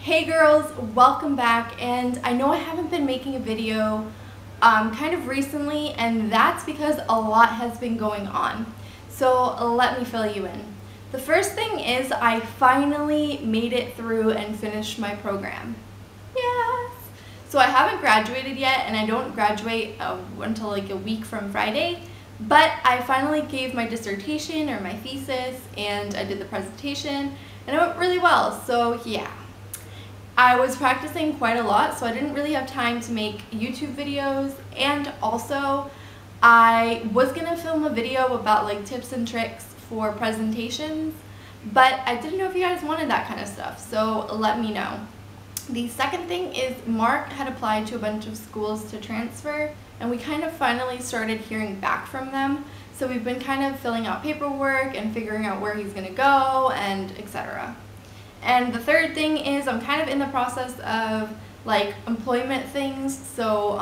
Hey girls, welcome back. And I know I haven't been making a video kind of recently, and that's because a lot has been going on. So let me fill you in. The first thing is I finally made it through and finished my program. Yes! So I haven't graduated yet, and I don't graduate until like a week from Friday, but I finally gave my dissertation or my thesis, and I did the presentation, and it went really well. So yeah. I was practicing quite a lot, so I didn't really have time to make YouTube videos, and also I was gonna film a video about like tips and tricks for presentations, but I didn't know if you guys wanted that kind of stuff, so let me know. The second thing is Marc had applied to a bunch of schools to transfer, and we kind of finally started hearing back from them, so we've been kind of filling out paperwork and figuring out where he's gonna go and etc. And the third thing is I'm kind of in the process of like employment things, so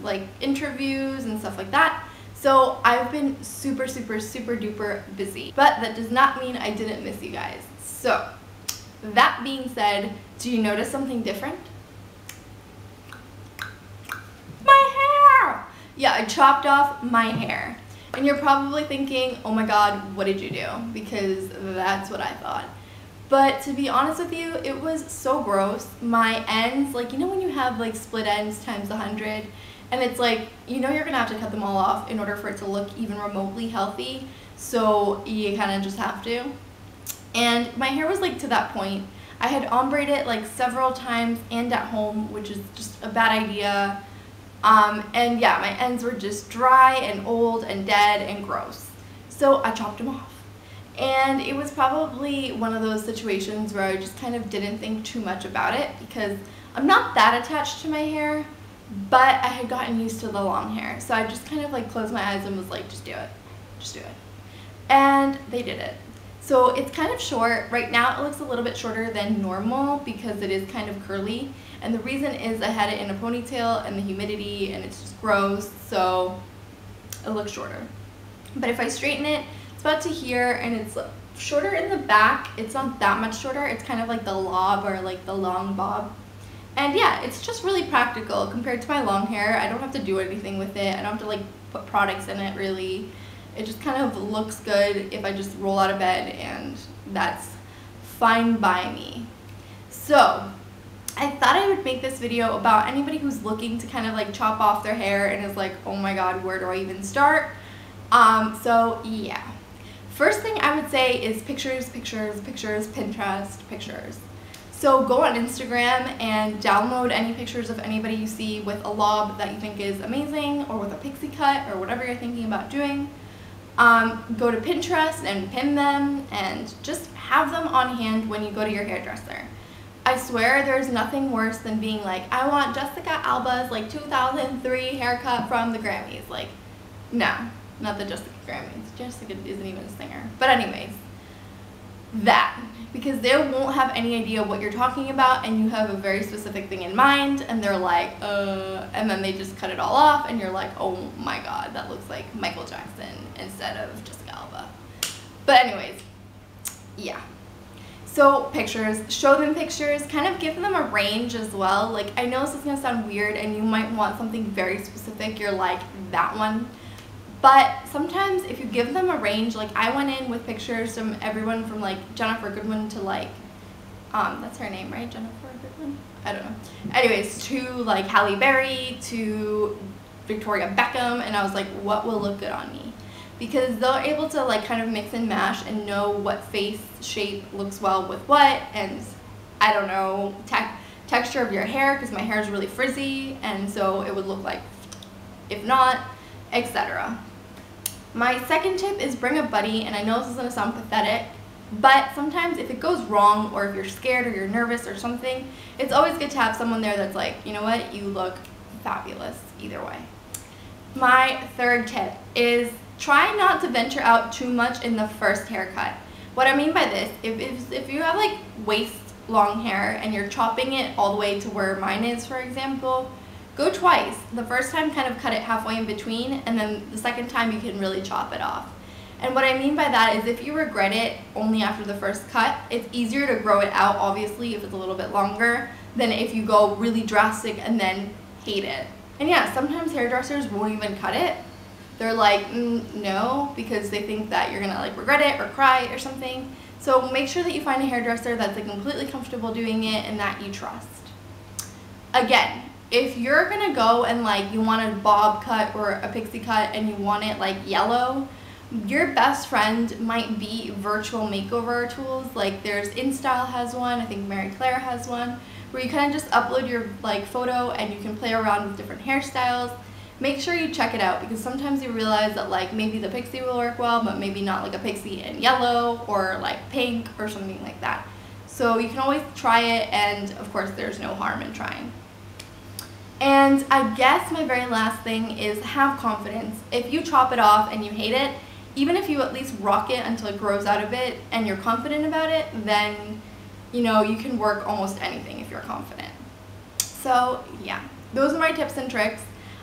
like interviews and stuff like that. So I've been super duper busy, but that does not mean I didn't miss you guys. So that being said, do you notice something different? My hair! Yeah, I chopped off my hair. And you're probably thinking, oh my god, what did you do? Because that's what I thought. But to be honest with you, it was so gross. My ends, like, you know when you have like split ends times 100, and it's like, you know you're gonna have to cut them all off in order for it to look even remotely healthy, so you kind of just have to. And my hair was like to that point. I had ombre'd it like several times and at home, which is just a bad idea. And yeah, my ends were just dry and old and dead and gross. So I chopped them off. And it was probably one of those situations where I just kind of didn't think too much about it because I'm not that attached to my hair, but I had gotten used to the long hair. So I just kind of like closed my eyes and was like, just do it. Just do it. And they did it. So it's kind of short. Right now it looks a little bit shorter than normal because it is kind of curly. And the reason is I had it in a ponytail and the humidity and it's just gross, so it looks shorter. But if I straighten it, it's about to here, and it's shorter in the back. It's not that much shorter. It's kind of like the lob or like the long bob. And yeah, it's just really practical compared to my long hair. I don't have to do anything with it. I don't have to like put products in it really. It just kind of looks good if I just roll out of bed, and that's fine by me. So I thought I would make this video about anybody who's looking to kind of like chop off their hair and is like, oh my god, where do I even start? So yeah. First thing I would say is pictures, Pinterest, pictures. So go on Instagram and download any pictures of anybody you see with a lob that you think is amazing, or with a pixie cut, or whatever you're thinking about doing. Go to Pinterest and pin them, and just have them on hand when you go to your hairdresser. I swear there's nothing worse than being like, I want Jessica Alba's like 2003 haircut from the Grammys. Like, no. Not the Jessica Grammys. Jessica isn't even a singer. But anyways, that. Because they won't have any idea what you're talking about, and you have a very specific thing in mind, and they're like, and then they just cut it all off, and you're like, oh my god, that looks like Michael Jackson instead of Jessica Alba. But anyways, yeah. So pictures, show them pictures, kind of give them a range as well. Like, I know this is gonna sound weird, and you might want something very specific. You're like, that one. But sometimes if you give them a range, like I went in with pictures from everyone from like Jennifer Goodwin to like, that's her name, right? Jennifer Goodwin? I don't know. Anyways, to like Halle Berry, to Victoria Beckham, and I was like, what will look good on me? Because they're able to like kind of mix and mash and know what face shape looks well with what, and I don't know, texture of your hair, because my hair is really frizzy, and so it would look like, if not, etc. My second tip is bring a buddy, and I know this is going to sound pathetic, but sometimes if it goes wrong, or if you're scared or you're nervous or something, it's always good to have someone there that's like, you know what, you look fabulous either way. My third tip is try not to venture out too much in the first haircut. What I mean by this, if you have like waist long hair and you're chopping it all the way to where mine is, for example, go twice. The first time kind of cut it halfway in between, and then the second time you can really chop it off. And what I mean by that is if you regret it only after the first cut, it's easier to grow it out, obviously, if it's a little bit longer than if you go really drastic and then hate it. And yeah, sometimes hairdressers won't even cut it. They're like, no, because they think that you're gonna like regret it or cry or something. So make sure that you find a hairdresser that's like completely comfortable doing it and that you trust. Again, if you're gonna go and like you want a bob cut or a pixie cut and you want it like yellow, your best friend might be virtual makeover tools. Like there's InStyle has one, I think Mary Claire has one, where you kind of just upload your like photo and you can play around with different hairstyles. Make sure you check it out, because sometimes you realize that like maybe the pixie will work well, but maybe not like a pixie in yellow or like pink or something like that. So you can always try it, and of course there's no harm in trying. And I guess my very last thing is have confidence. If you chop it off and you hate it, even if you at least rock it until it grows out of it and you're confident about it, then you know you can work almost anything if you're confident. So yeah, those are my tips and tricks.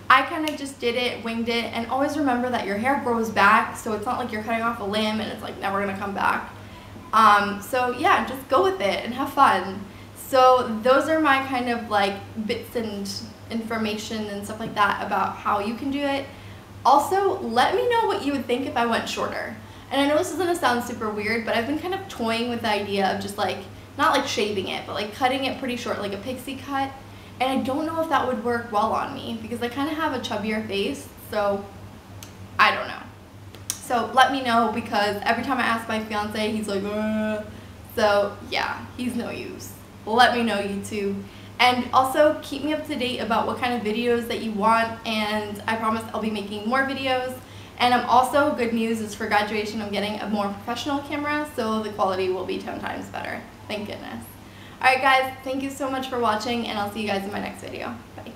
I kind of just did it, winged it, and always remember that your hair grows back, so it's not like you're cutting off a limb and it's like never gonna come back. So yeah, just go with it and have fun. So those are my kind of like bits and information and stuff like that about how you can do it. Also, let me know what you would think if I went shorter. And I know this is gonna sound super weird, but I've been kind of toying with the idea of just like, not like shaving it, but like cutting it pretty short, like a pixie cut. And I don't know if that would work well on me, because I kind of have a chubbier face, so I don't know. So let me know, because every time I ask my fiance, he's like, ugh. So yeah, he's no use. Let me know, you two. And also keep me up to date about what kind of videos that you want, and I promise I'll be making more videos. And I'm also, good news is for graduation, I'm getting a more professional camera, so the quality will be 10 times better. Thank goodness. Alright guys, thank you so much for watching, and I'll see you guys in my next video. Bye.